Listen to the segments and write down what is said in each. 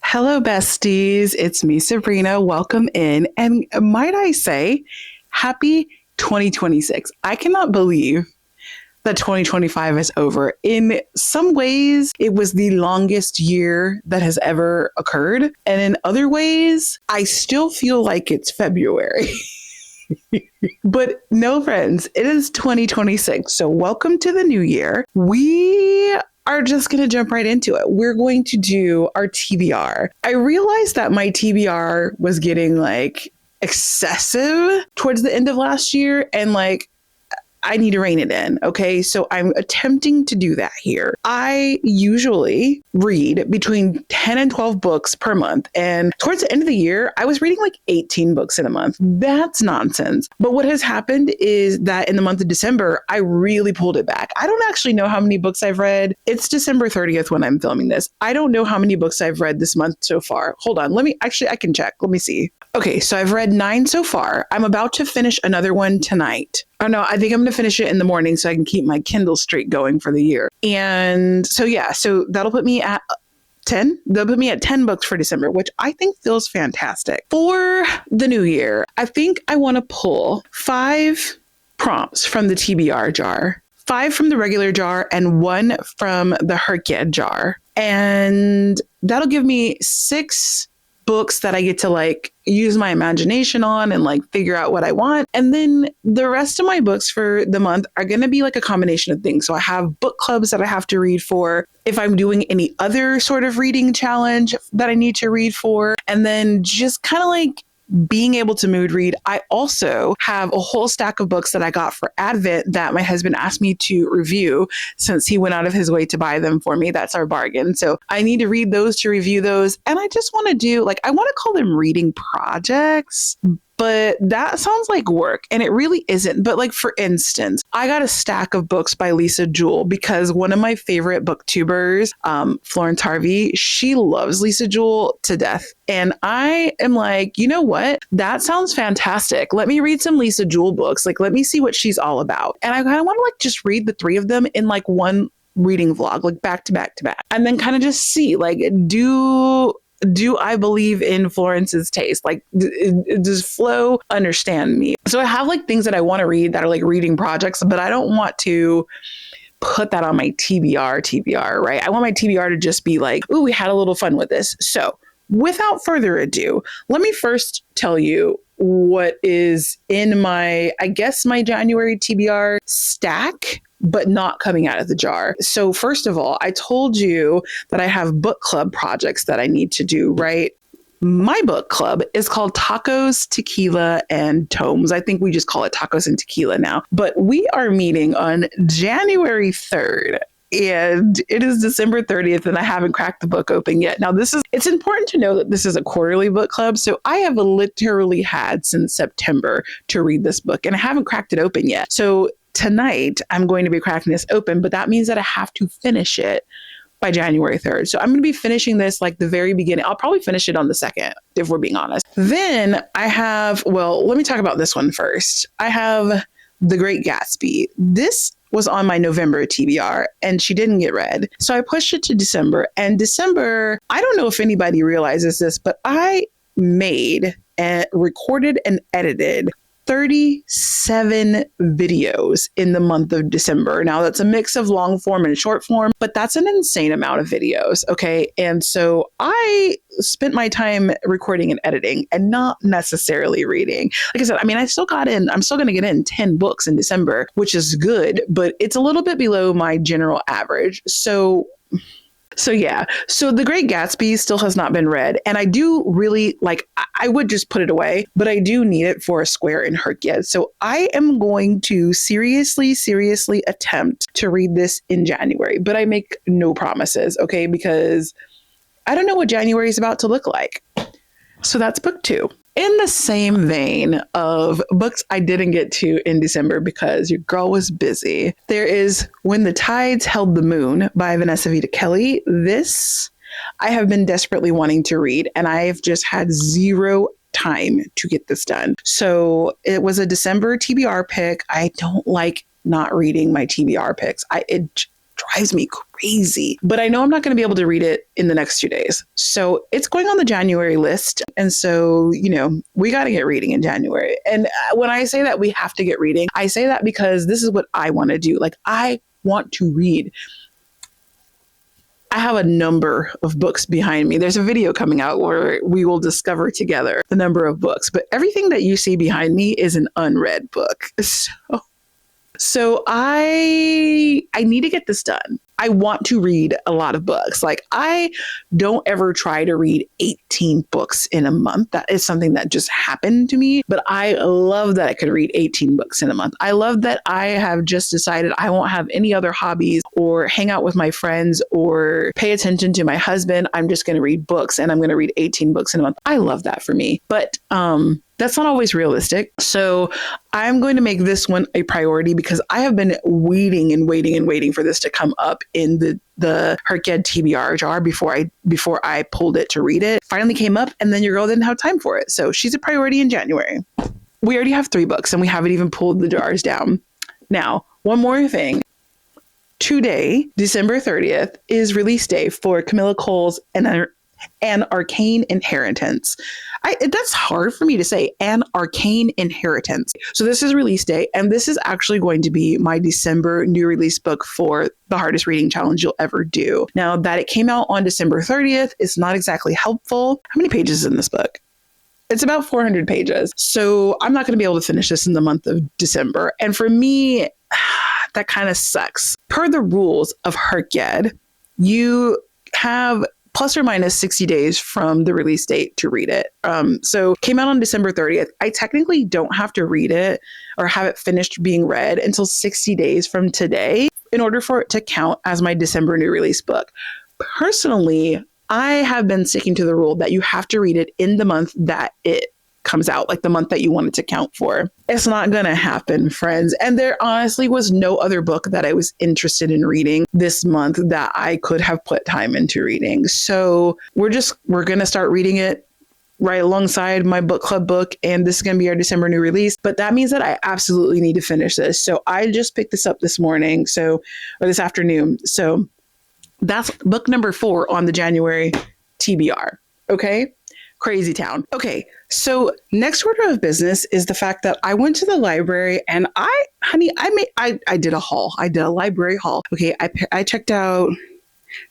Hello, besties. It's me, Sabrina. Welcome in. And might I say, happy 2026. I cannot believe that 2025 is over. In some ways, it was the longest year that has ever occurred. And in other ways, I still feel like it's February. But no, friends, it is 2026. So welcome to the new year. We are just going to jump right into it. We're going to do our TBR. I realized that my TBR was getting excessive towards the end of last year, and I need to rein it in. Okay. So I'm attempting to do that here. I usually read between 10 and 12 books per month. And towards the end of the year, I was reading 18 books in a month. That's nonsense. But what has happened is that in the month of December, I really pulled it back. I don't actually know how many books I've read. It's December 30th when I'm filming this. I don't know how many books I've read this month so far. Hold on. I can check. Let me see. Okay. So I've read 9 so far. I'm about to finish another one tonight. Oh no, I think I'm going to finish it in the morning so I can keep my Kindle streak going for the year. And so that'll put me at 10. They'll put me at 10 books for December, which I think feels fantastic. For the new year, I think I want to pull 5 prompts from the TBR jar, 5 from the regular jar, and 1 from the hrcyed jar. And that'll give me 6 books that I get to use my imagination on and figure out what I want. And then the rest of my books for the month are going to be a combination of things. So I have book clubs that I have to read for, if I'm doing any other sort of reading challenge that I need to read for, and then just kind of being able to mood read. I also have a whole stack of books that I got for Advent that my husband asked me to review since he went out of his way to buy them for me. That's our bargain. So I need to read those to review those. And I just want to do I want to call them reading projects, but that sounds like work, and it really isn't. But for instance, I got a stack of books by Lisa Jewell because one of my favorite booktubers, Florence Harvey, she loves Lisa Jewell to death. And I am you know what? That sounds fantastic. Let me read some Lisa Jewell books. Let me see what she's all about. And I kind of want to just read the 3 of them in one reading vlog, back to back to back. And then kind of just see, do I believe in Florence's taste? Does Flo understand me? So I have things that I want to read that are reading projects, but I don't want to put that on my TBR, right? I want my TBR to just be ooh, we had a little fun with this. So without further ado, let me first tell you what is in my January TBR stack, but not coming out of the jar. So first of all, I told you that I have book club projects that I need to do, right? My book club is called Tacos, Tequila, and Tomes. I think we just call it Tacos and Tequila now. But we are meeting on January 3rd. And it is December 30th, and I haven't cracked the book open yet. Now, it's important to know that this is a quarterly book club. So I have literally had since September to read this book, and I haven't cracked it open yet. So tonight, I'm going to be cracking this open, but that means that I have to finish it by January 3rd. So I'm going to be finishing this the very beginning. I'll probably finish it on the 2nd, if we're being honest. Then I have, let me talk about this one first. I have The Great Gatsby. This was on my November TBR, and she didn't get read. So I pushed it to December. And December, I don't know if anybody realizes this, but I made and recorded and edited 37 videos in the month of December. Now that's a mix of long form and short form, but that's an insane amount of videos. Okay. And so I spent my time recording and editing and not necessarily reading. Like I said, I'm still going to get in 10 books in December, which is good, but it's a little bit below my general average. So yeah. So The Great Gatsby still has not been read. And I do really I would just put it away, but I do need it for a square in hrcyed. So I am going to seriously attempt to read this in January, but I make no promises. Okay. Because I don't know what January is about to look like. So that's book 2. In the same vein of books I didn't get to in December because your girl was busy, there is When the Tides Held the Moon by Vanessa Vita Kelly. This I have been desperately wanting to read, and I have just had zero time to get this done. So it was a December TBR pick. I don't like not reading my TBR picks. drives me crazy. But I know I'm not going to be able to read it in the next 2 days. So it's going on the January list. And so, we got to get reading in January. And when I say that we have to get reading, I say that because this is what I want to do. Like, I want to read. I have a number of books behind me. There's a video coming out where we will discover together the number of books, but everything that you see behind me is an unread book. So I need to get this done. I want to read a lot of books. Like, I don't ever try to read 18 books in a month. That is something that just happened to me. But I love that I could read 18 books in a month. I love that I have just decided I won't have any other hobbies or hang out with my friends or pay attention to my husband. I'm just going to read books, and I'm going to read 18 books in a month. I love that for me. But that's not always realistic. So I'm going to make this one a priority because I have been waiting for this to come up in the hrcyed TBR jar before I pulled it to read it. Finally came up, and then your girl didn't have time for it. So she's a priority in January. We already have 3 books, and we haven't even pulled the jars down. Now, one more thing. Today, December 30th, is release day for Camilla Cole's An Arcane Inheritance. That's hard for me to say. An Arcane Inheritance. So this is release day, and this is actually going to be my December new release book for the hardest reading challenge you'll ever do. Now that it came out on December 30th, it's not exactly helpful. How many pages is in this book? It's about 400 pages. So I'm not going to be able to finish this in the month of December. And for me, that kind of sucks. Per the rules of hrcyed, you have plus or minus 60 days from the release date to read it. So came out on December 30th. I technically don't have to read it or have it finished being read until 60 days from today in order for it to count as my December new release book. Personally, I have been sticking to the rule that you have to read it in the month that it comes out, like the month that you want it to count for. It's not going to happen, friends. And there honestly was no other book that I was interested in reading this month that I could have put time into reading. So we're going to start reading it right alongside my book club book. And this is going to be our December new release. But that means that I absolutely need to finish this. So I just picked this up this morning. Or this afternoon. So that's book number 4 on the January TBR. Okay. Crazy town. Okay, so next order of business is the fact that I went to the library and I did a haul. I did a library haul. Okay, I checked out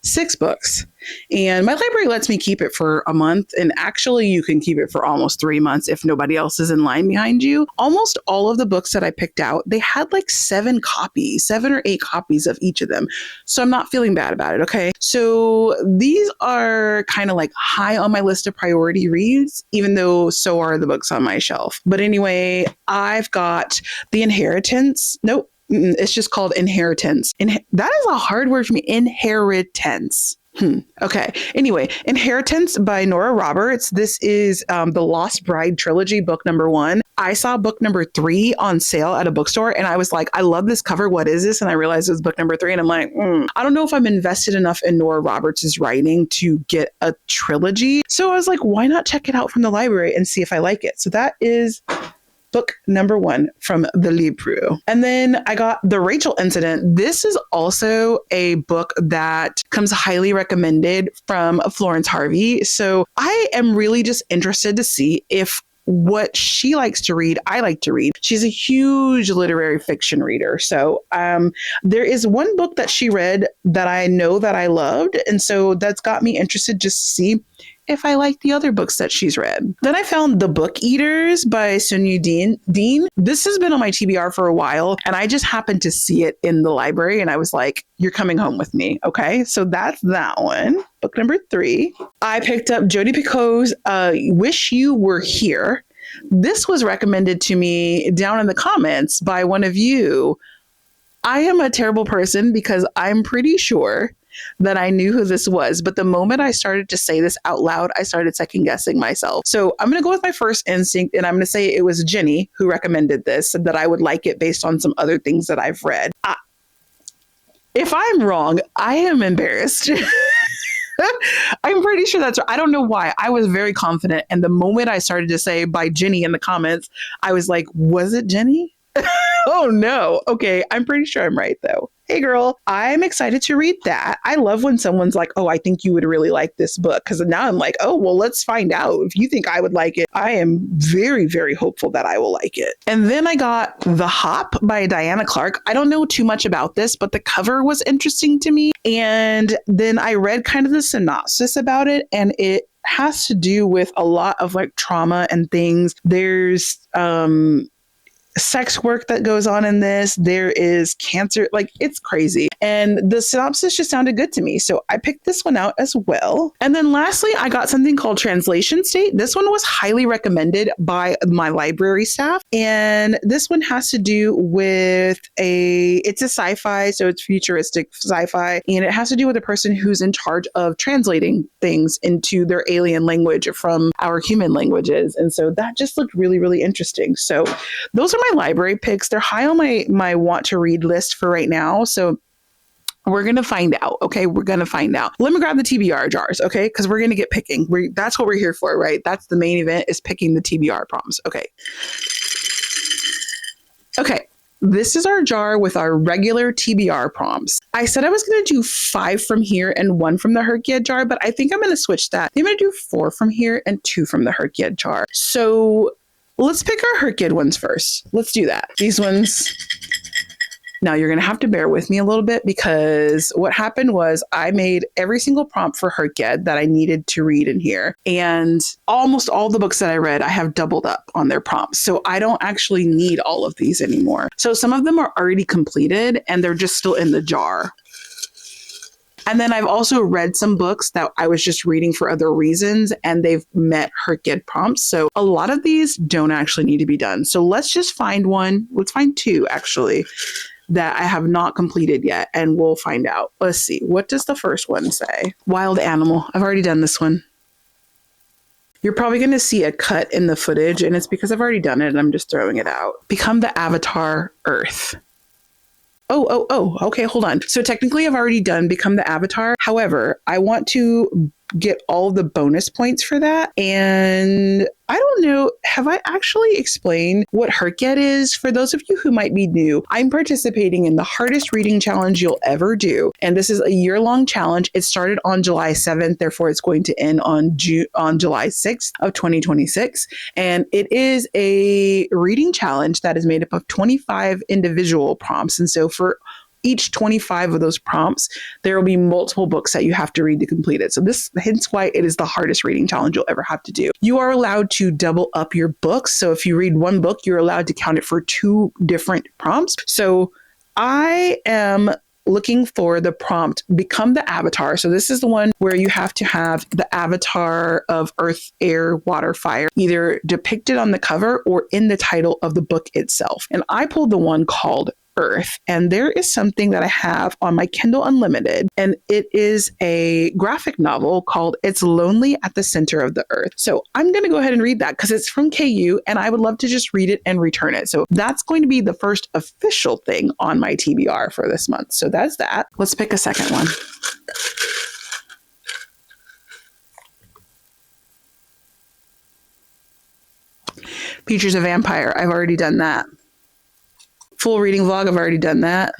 6 books, and my library lets me keep it for a month. And actually, you can keep it for almost 3 months if nobody else is in line behind you. Almost all of the books that I picked out, they had like 7 or 8 copies of each of them. So I'm not feeling bad about it. Okay. So these are kind of like high on my list of priority reads, even though so are the books on my shelf. But anyway, I've got The Inheritance. Nope. It's just called Inheritance. That is a hard word for me. Inheritance. Okay. Anyway, Inheritance by Nora Roberts. This is the Lost Bride trilogy, book number 1. I saw book number 3 on sale at a bookstore, and I was like, I love this cover. What is this? And I realized it was book number 3, and I'm like, I don't know if I'm invested enough in Nora Roberts' writing to get a trilogy. So I was like, why not check it out from the library and see if I like it? So that is book number 1 from the Libru. And then I got The Rachel Incident. This is also a book that comes highly recommended from Florence Harvey. So I am really just interested to see if what she likes to read, I like to read. She's a huge literary fiction reader. So there is one book that she read that I know that I loved. And so that's got me interested just to see if I like the other books that she's read. Then I found The Book Eaters by Sunyu Dean. This has been on my TBR for a while, and I just happened to see it in the library, and I was like, you're coming home with me. Okay, so that's that one. Book number 3. I picked up Jodi Picoult's Wish You Were Here. This was recommended to me down in the comments by one of you. I am a terrible person because I'm pretty sure that I knew who this was. But the moment I started to say this out loud, I started second guessing myself. So I'm going to go with my first instinct, and I'm going to say it was Jenny who recommended this, said that I would like it based on some other things that I've read. If I'm wrong, I am embarrassed. I'm pretty sure that's right. I don't know why. I was very confident. And the moment I started to say by Jenny in the comments, I was like, was it Jenny? Oh no. Okay. I'm pretty sure I'm right though. Hey girl, I'm excited to read that. I love when someone's like, oh, I think you would really like this book. Because now I'm like, oh, well, let's find out. If you think I would like it, I am very, very hopeful that I will like it. And then I got The Hop by Diana Clark. I don't know too much about this, but the cover was interesting to me. And then I read kind of the synopsis about it, and it has to do with a lot of like trauma and things. There's sex work that goes on in this. There is cancer. Like, it's crazy. And the synopsis just sounded good to me. So I picked this one out as well. And then lastly, I got something called Translation State. This one was highly recommended by my library staff. And this one has to do with it's a sci-fi, so it's futuristic sci-fi. And it has to do with a person who's in charge of translating things into their alien language from our human languages. And so that just looked really, really interesting. So those are my library picks. They're high on my want to read list for right now. So we're going to find out. Okay. We're going to find out. Let me grab the TBR jars. Okay. Because we're going to get picking. That's what we're here for, right? That's the main event, is picking the TBR prompts. Okay. Okay. This is our jar with our regular TBR prompts. I said I was going to do 5 from here and 1 from the hrcyed jar, but I think I'm going to switch that. I'm going to do 4 from here and 2 from the hrcyed jar. So let's pick our hrcyed ones first. Let's do that. These ones. Now you're going to have to bear with me a little bit, because what happened was I made every single prompt for hrcyed that I needed to read in here. And almost all the books that I read, I have doubled up on their prompts. So I don't actually need all of these anymore. So some of them are already completed and they're just still in the jar. And then I've also read some books that I was just reading for other reasons, and they've met hrcyed prompts. So a lot of these don't actually need to be done. So let's just find one. Let's find 2 actually that I have not completed yet, and we'll find out. Let's see. What does the first one say? Wild animal. I've already done this one. You're probably going to see a cut in the footage, and it's because I've already done it and I'm just throwing it out. Become the avatar Earth. Oh, okay, hold on. So technically I've already done Become the Avatar. However, I want to get all the bonus points for that. And I don't know, have I actually explained what hrcyed is? For those of you who might be new, I'm participating in the hardest reading challenge you'll ever do. And this is a year-long challenge. It started on July 7th, therefore it's going to end on July 6th of 2026. And it is a reading challenge that is made up of 25 individual prompts. And so for each 25 of those prompts, there will be multiple books that you have to read to complete it. So this, hence why it is the hardest reading challenge you'll ever have to do. You are allowed to double up your books. So if you read one book, you're allowed to count it for 2 different prompts. So I am looking for the prompt, Become the Avatar. So this is the one where you have to have the avatar of earth, air, water, fire, either depicted on the cover or in the title of the book itself. And I pulled the one called Earth. And there is something that I have on my Kindle Unlimited, and it is a graphic novel called It's Lonely at the Center of the Earth. So I'm going to go ahead and read that because it's from KU and I would love to just read it and return it. So that's going to be the first official thing on my TBR for this month. So that's that. Let's pick a second one. Features a vampire. I've already done that. Full reading vlog. I've already done that.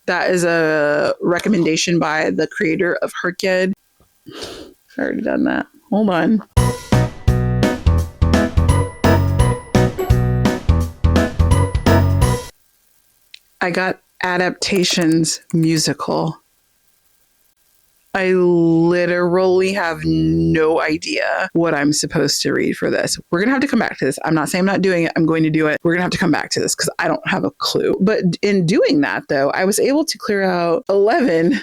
That is a recommendation by the creator of hrcyed. I've already done that. Hold on. I got Adaptations musical. I literally have no idea what I'm supposed to read for this. We're going to have to come back to this. I'm not saying I'm not doing it. I'm going to do it. We're going to have to come back to this because I don't have a clue. But in doing that, though, I was able to clear out 11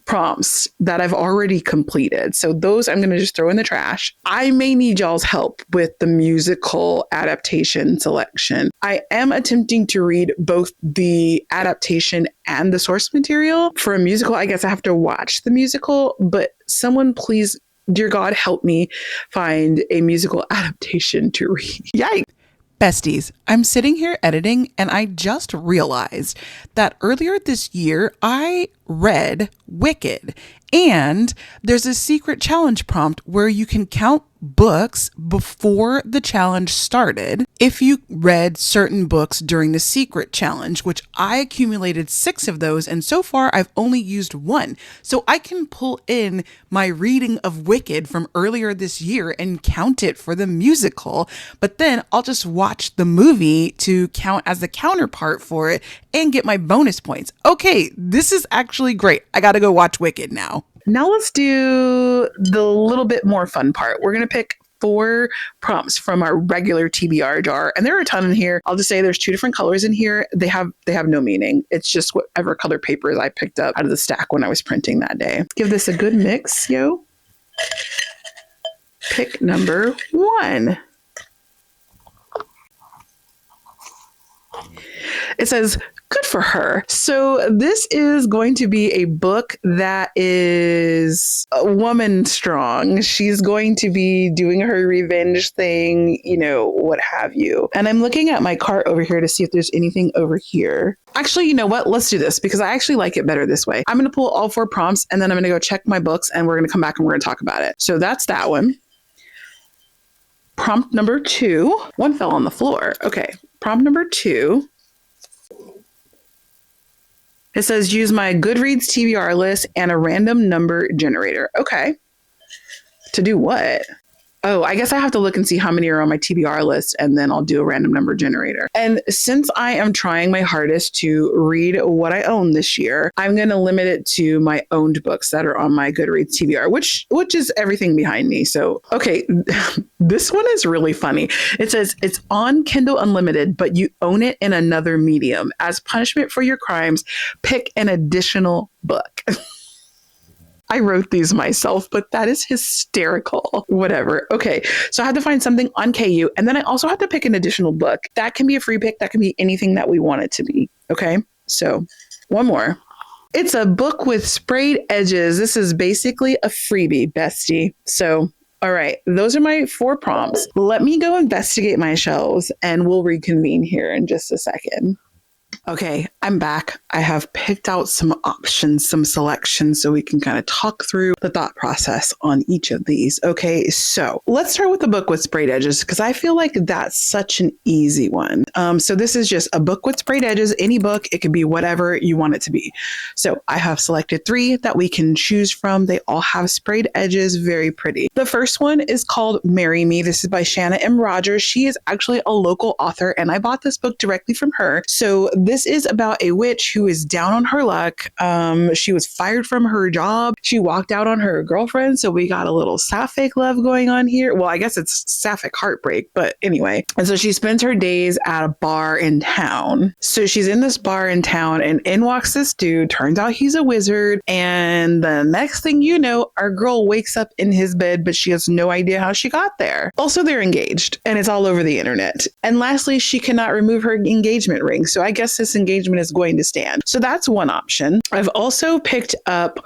prompts that I've already completed. So those I'm going to just throw in the trash. I may need y'all's help with the musical adaptation selection. I am attempting to read both the adaptation and the source material. For a musical, I guess I have to watch the musical, but someone please, dear God, help me find a musical adaptation to read. Yikes. Besties, I'm sitting here editing and I just realized that earlier this year I read Wicked, and there's a secret challenge prompt where you can count books before the challenge started if you read certain books during the secret challenge, which I accumulated 6 of those, and so far I've only used 1. So I can pull in my reading of Wicked from earlier this year and count it for the musical, but then I'll just watch the movie to count as the counterpart for it and get my bonus points. Okay, this is actually great. I gotta go watch Wicked now. Now let's do the little bit more fun part. We're gonna pick 4 prompts from our regular TBR jar, and there are a ton in here. I'll just say there's 2 different colors in here. They have no meaning. It's just whatever color papers I picked up out of the stack when I was printing that day. Give this a good mix, yo. Pick number 1. It says, good for her. So this is going to be a book that is a woman strong. She's going to be doing her revenge thing, what have you. And I'm looking at my cart over here to see if there's anything over here. Actually, you know what? Let's do this because I actually like it better this way. I'm going to pull all 4 prompts and then I'm going to go check my books and we're going to come back and we're going to talk about it. So that's that one. Prompt number 2. One fell on the floor. Okay. Prompt number 2. It says use my Goodreads TBR list and a random number generator. Okay. To do what? Oh, I guess I have to look and see how many are on my TBR list, and then I'll do a random number generator. And since I am trying my hardest to read what I own this year, I'm going to limit it to my owned books that are on my Goodreads TBR, which is everything behind me. So, okay, this one is really funny. It says it's on Kindle Unlimited, but you own it in another medium. As punishment for your crimes, pick an additional book. I wrote these myself, but that is hysterical. Whatever. Okay. So I had to find something on KU. And then I also had to pick an additional book. That can be a free pick. That can be anything that we want it to be. Okay. So one more. It's a book with sprayed edges. This is basically a freebie, bestie. So, all right. Those are my 4 prompts. Let me go investigate my shelves and we'll reconvene here in just a second. Okay, I'm back. I have picked out some options, some selections, so we can kind of talk through the thought process on each of these. Okay, so let's start with the book with sprayed edges, because I feel like that's such an easy one. So this is just a book with sprayed edges, any book. It could be whatever you want it to be. So I have selected 3 that we can choose from. They all have sprayed edges, very pretty. The first one is called Marry Me. This is by Shanna M. Rogers. She is actually a local author, and I bought this book directly from her. So this is about a witch who is down on her luck. She was fired from her job. She walked out on her girlfriend. So we got a little sapphic love going on here. Well, I guess it's sapphic heartbreak, but anyway. And so she spends her days at a bar in town. So she's in this bar in town and in walks this dude. Turns out he's a wizard. And the next thing you know, our girl wakes up in his bed, but she has no idea how she got there. Also, they're engaged and it's all over the internet. And lastly, she cannot remove her engagement ring. So I guess this engagement is going to stand. So that's one option. I've also picked up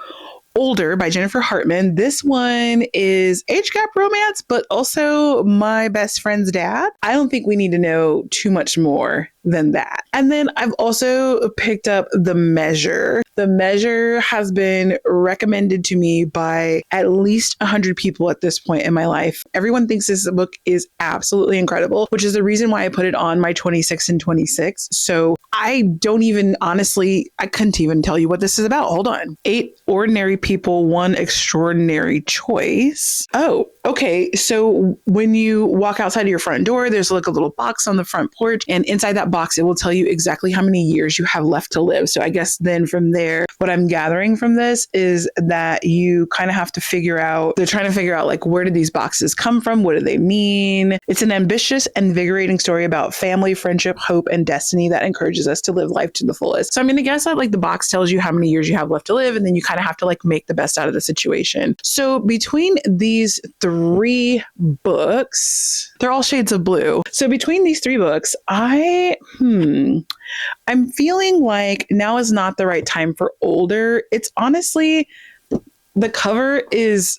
Older by Jennifer Hartman. This one is age gap romance, but also my best friend's dad. I don't think we need to know too much more than that. And then I've also picked up The Measure. The Measure has been recommended to me by at least 100 people at this point in my life. Everyone thinks this book is absolutely incredible, which is the reason why I put it on my 26 and 26. So I couldn't even tell you what this is about. Hold on. 8 ordinary people, 1 extraordinary choice. Oh, okay. So when you walk outside of your front door, there's like a little box on the front porch, and inside that box, it will tell you exactly how many years you have left to live. So I guess then from there, what I'm gathering from this is that you kind of have to they're trying to figure out like, where did these boxes come from? What do they mean? It's an ambitious, invigorating story about family, friendship, hope, and destiny that encourages us to live life to the fullest. So I'm going to guess that like the box tells you how many years you have left to live, and then you kind of have to like make the best out of the situation. So between these 3 books, they're all shades of blue. So between these 3 books, I'm feeling like now is not the right time for Older. It's honestly, the cover is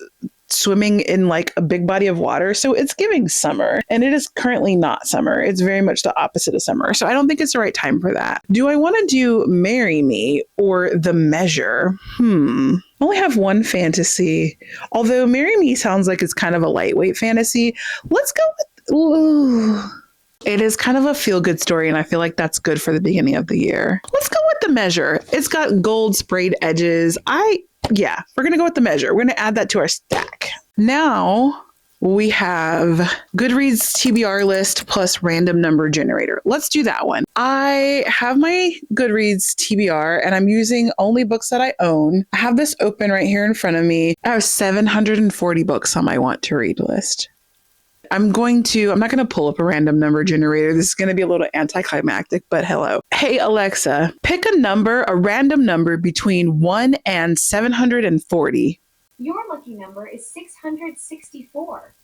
swimming in like a big body of water. So it's giving summer, and it is currently not summer. It's very much the opposite of summer. So I don't think it's the right time for that. Do I want to do Marry Me or The Measure? I only have one fantasy, although Marry Me sounds like it's kind of a lightweight fantasy. Let's go with, ooh. It is kind of a feel-good story, and I feel like that's good for the beginning of the year. Let's go with The Measure. It's got gold sprayed edges. Yeah, we're going to go with The Measure. We're going to add that to our stack. Now we have Goodreads TBR list plus random number generator. Let's do that one. I have my Goodreads TBR, and I'm using only books that I own. I have this open right here in front of me. I have 740 books on my want to read list. I'm not going to pull up a random number generator. This is going to be a little anticlimactic, but hello. Hey, Alexa, pick a random number between 1 and 740. Your lucky number is 664.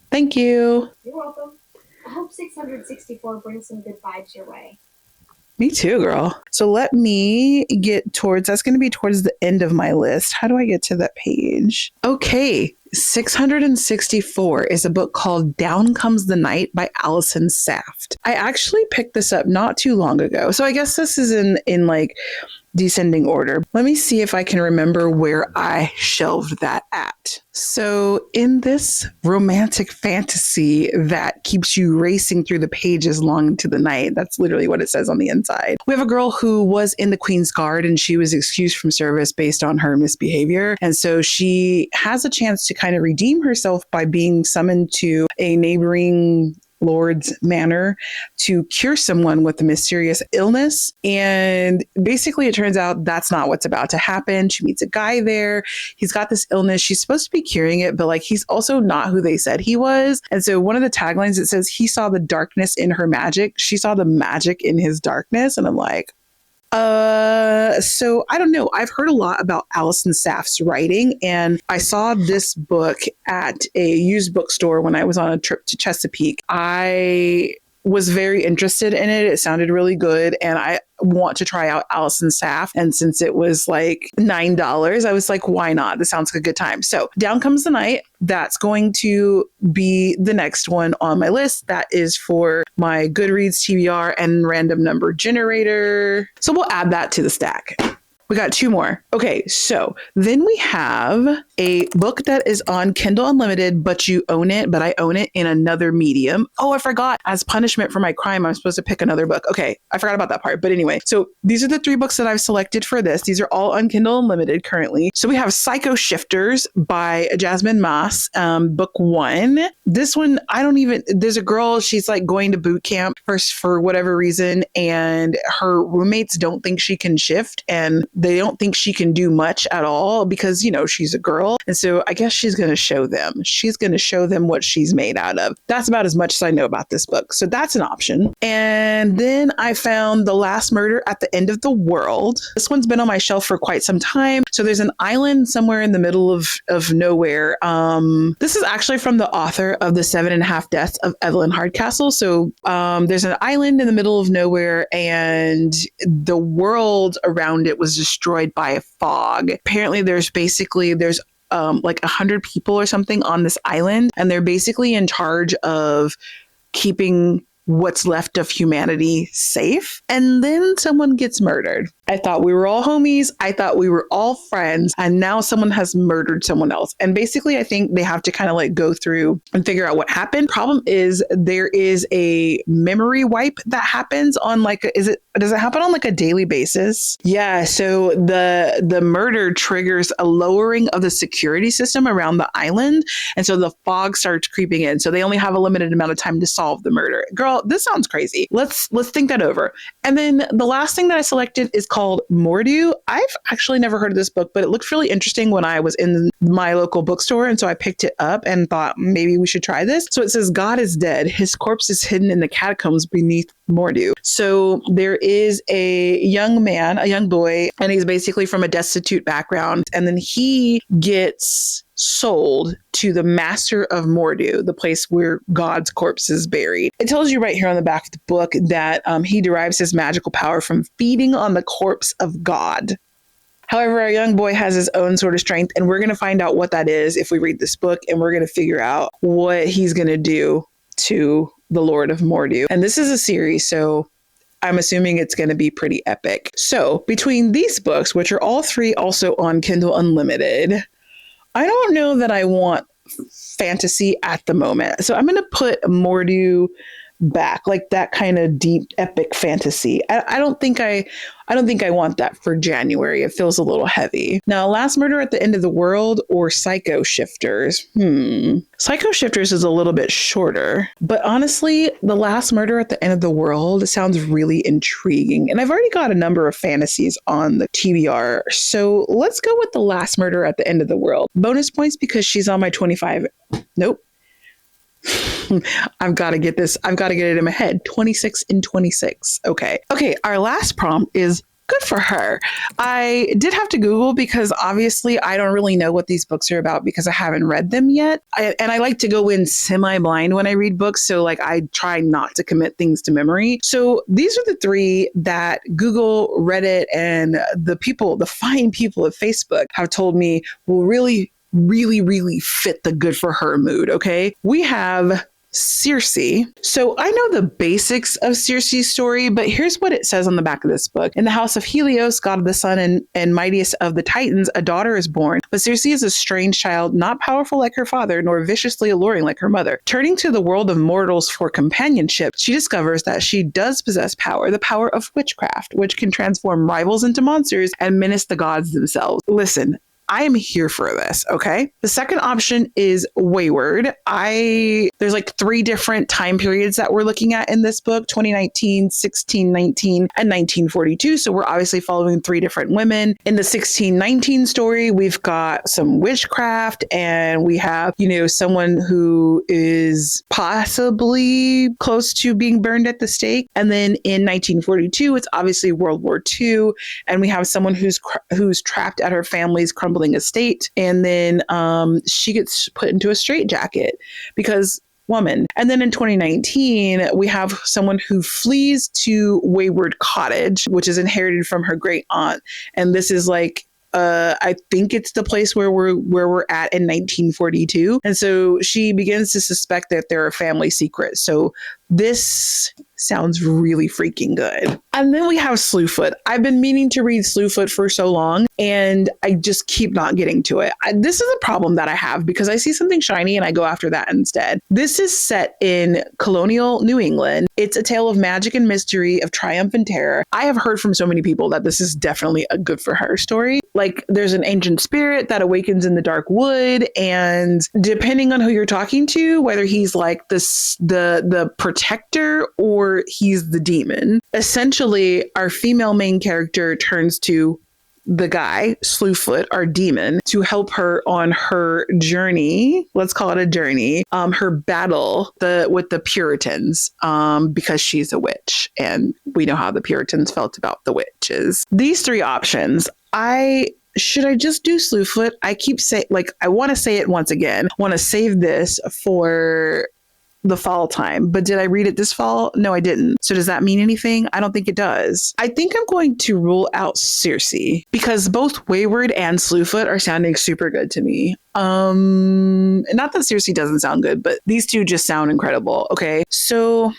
Thank you. You're welcome. I hope 664 brings some good vibes your way. Me too, girl. So let me that's going to be towards the end of my list. How do I get to that page? Okay. 664 is a book called Down Comes the Night by Allison Saft. I actually picked this up not too long ago. So I guess this is in like descending order. Let me see if I can remember where I shelved that at. So in this romantic fantasy that keeps you racing through the pages long into the night, that's literally what it says on the inside. We have a girl who was in the Queen's Guard, and she was excused from service based on her misbehavior. And so she has a chance to kind of redeem herself by being summoned to a neighboring Lord's manor to cure someone with a mysterious illness. And basically it turns out that's not what's about to happen. She meets a guy there. He's got this illness. She's supposed to be curing it, but like he's also not who they said he was. And so one of the taglines, it says he saw the darkness in her magic. She saw the magic in his darkness. And I'm like, so I don't know. I've heard a lot about Allison Saft's writing, and I saw this book at a used bookstore when I was on a trip to Chesapeake. I was very interested in it. It sounded really good, and I want to try out Allison Saft. And since it was like $9, I was like, why not? This sounds like a good time. So Down Comes the Night. That's going to be the next one on my list. That is for my Goodreads TBR and random number generator. So we'll add that to the stack. We got two more. Okay, so then we have a book that is on Kindle Unlimited, but you own it, but I own it in another medium. Oh, I forgot. As punishment for my crime, I'm supposed to pick another book. Okay, I forgot about that part. But anyway, so these are the three books that I've selected for this. These are all on Kindle Unlimited currently. So we have Psycho Shifters by Jasmine Moss, book 1. This one, there's a girl, she's like going to boot camp first for whatever reason, and her roommates don't think she can shift, and they don't think she can do much at all because, she's a girl. And so I guess she's going to show them. She's going to show them what she's made out of. That's about as much as I know about this book. So that's an option. And then I found The Last Murder at the End of the World. This one's been on my shelf for quite some time. So there's an island somewhere in the middle of nowhere. This is actually from the author of The 7.5 Deaths of Evelyn Hardcastle. So there's an island in the middle of nowhere, and the world around it was destroyed by a fog. Apparently there's like 100 people or something on this island, and they're basically in charge of keeping what's left of humanity safe. And then someone gets murdered. I thought we were all homies. I thought we were all friends. And now someone has murdered someone else. And basically, I think they have to kind of like go through and figure out what happened. Problem is there is a memory wipe that happens on does it happen on like a daily basis? Yeah. So the murder triggers a lowering of the security system around the island. And so the fog starts creeping in. So they only have a limited amount of time to solve the murder. Girl, this sounds crazy. Let's think that over. And then the last thing that I selected is called Mordew. I've actually never heard of this book, but it looked really interesting when I was in my local bookstore. And so I picked it up and thought maybe we should try this. So it says, God is dead. His corpse is hidden in the catacombs beneath Mordew. So there is a young boy, and he's basically from a destitute background. And then he gets sold to the master of Mordew, the place where God's corpse is buried. It tells you right here on the back of the book that he derives his magical power from feeding on the corpse of God. However, our young boy has his own sort of strength, and we're going to find out what that is if we read this book, and we're going to figure out what he's going to do to the Lord of Mordu. And this is a series, so I'm assuming it's going to be pretty epic. So between these books, which are all three also on Kindle Unlimited, I don't know that I want fantasy at the moment. So I'm going to put Mordu back, like that kind of deep epic fantasy. I don't think I want that for January. It feels a little heavy. Now, Last Murder at the End of the World or Psycho Shifters. Psycho Shifters is a little bit shorter, but honestly, The Last Murder at the End of the World sounds really intriguing. And I've already got a number of fantasies on the TBR. So let's go with The Last Murder at the End of the World. Bonus points because she's on my 25. Nope. I've got to get this. I've got to get it in my head. 26 and 26. Okay. Our last prompt is good for her. I did have to Google because obviously I don't really know what these books are about because I haven't read them yet. And I like to go in semi-blind when I read books. So like I try not to commit things to memory. So these are the three that Google, Reddit, and the fine people of Facebook have told me will really fit the good for her mood. Okay. We have Circe. So I know the basics of Circe's story, but here's what it says on the back of this book. In the house of Helios, god of the sun and mightiest of the Titans, a daughter is born. But Circe is a strange child, not powerful like her father, nor viciously alluring like her mother. Turning to the world of mortals for companionship, she discovers that she does possess power, the power of witchcraft, which can transform rivals into monsters and menace the gods themselves. Listen, I am here for this, okay? The second option is Wayward. There's like three different time periods that we're looking at in this book, 2019, 1619, and 1942. So we're obviously following three different women. In the 1619 story, we've got some witchcraft and we have, someone who is possibly close to being burned at the stake. And then in 1942, it's obviously World War II. And we have someone who's trapped at her family's crumbling estate, and then she gets put into a straitjacket because woman. And then in 2019, we have someone who flees to Wayward Cottage, which is inherited from her great aunt, and this is like I think it's the place where we're at in 1942, and so she begins to suspect that there are family secrets. So this sounds really freaking good. And then we have Slewfoot. I've been meaning to read Slewfoot for so long, and I just keep not getting to it. This is a problem that I have because I see something shiny and I go after that instead. This is set in colonial New England. It's a tale of magic and mystery, of triumph and terror. I have heard from so many people that this is definitely a good for her story. Like there's an ancient spirit that awakens in the dark wood, and depending on who you're talking to, whether he's like the protector or he's the demon, essentially our female main character turns to the guy, Slewfoot, our demon, to help her on her journey. Let's call it a journey. Her battle with the Puritans, because she's a witch, and we know how the Puritans felt about the witches. These three options, should I just do Slewfoot? I keep saying, I want to say it once again. I want to save this for the fall time, but did I read it this fall? No, I didn't. So does that mean anything? I don't think it does. I think I'm going to rule out Circe because both Wayward and Slewfoot are sounding super good to me. Not that Circe doesn't sound good, but these two just sound incredible. Okay. So,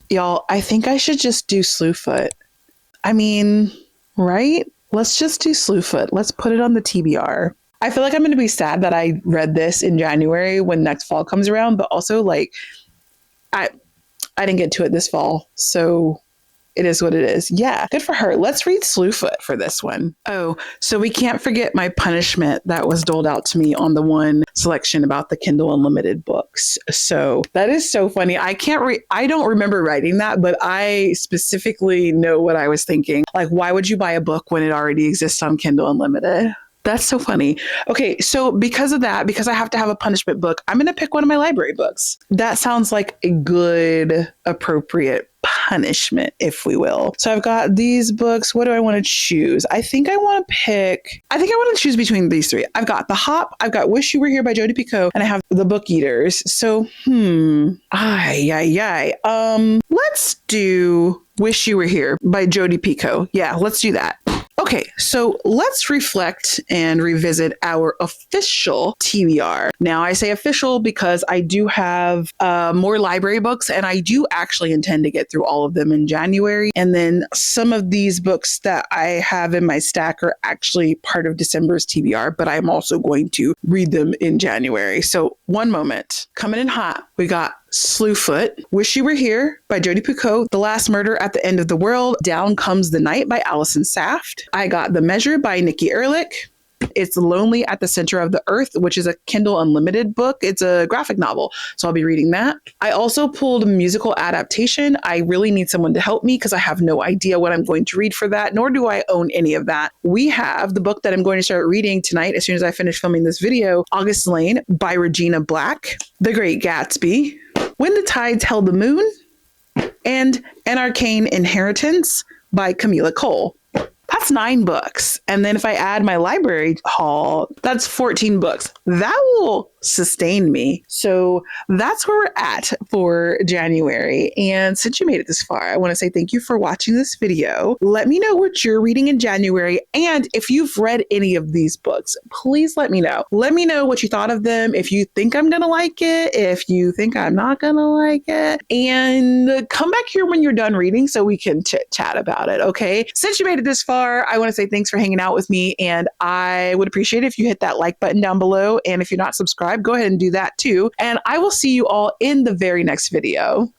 y'all, I think I should just do Slewfoot. I mean, right? Let's just do Slewfoot. Let's put it on the TBR. I feel like I'm going to be sad that I read this in January when next fall comes around, but also I didn't get to it this fall. So it is what it is. Yeah, good for her. Let's read Slewfoot for this one. Oh, so we can't forget my punishment that was doled out to me on the one selection about the Kindle Unlimited books. So that is so funny. I don't remember writing that, but I specifically know what I was thinking. Like, why would you buy a book when it already exists on Kindle Unlimited? That's so funny. Okay, so because of that, because I have to have a punishment book, I'm going to pick one of my library books. That sounds like a good, appropriate punishment, if we will. So I've got these books. What do I want to choose? I think I want to choose between these three. I've got The Hop, I've got Wish You Were Here by Jodi Picoult, and I have The Book Eaters. So, let's do Wish You Were Here by Jodi Picoult. Yeah, let's do that. Okay, so let's reflect and revisit our official TBR. Now, I say official because I do have more library books, and I do actually intend to get through all of them in January. And then some of these books that I have in my stack are actually part of December's TBR, but I'm also going to read them in January. So, one moment. Coming in hot, we got Slewfoot, Wish You Were Here by Jodi Picoult, The Last Murder at the End of the World, Down Comes the Night by Allison Saft. I got The Measure by Nikki Ehrlich. It's Lonely at the Center of the Earth, which is a Kindle Unlimited book. It's a graphic novel, so I'll be reading that. I also pulled a musical adaptation. I really need someone to help me because I have no idea what I'm going to read for that, nor do I own any of that. We have the book that I'm going to start reading tonight as soon as I finish filming this video, August Lane by Regina Black, The Great Gatsby, When the Tides Held the Moon, and An Arcane Inheritance by Camila Cole. That's 9 books. And then if I add my library haul, that's 14 books. That will sustain me. So that's where we're at for January. And since you made it this far, I want to say thank you for watching this video. Let me know what you're reading in January. And if you've read any of these books, please let me know. Let me know what you thought of them. If you think I'm going to like it, if you think I'm not going to like it, and come back here when you're done reading so we can chit chat about it. Okay. Since you made it this far, I want to say thanks for hanging out with me. And I would appreciate it if you hit that like button down below. And if you're not subscribed, go ahead and do that too. And I will see you all in the very next video.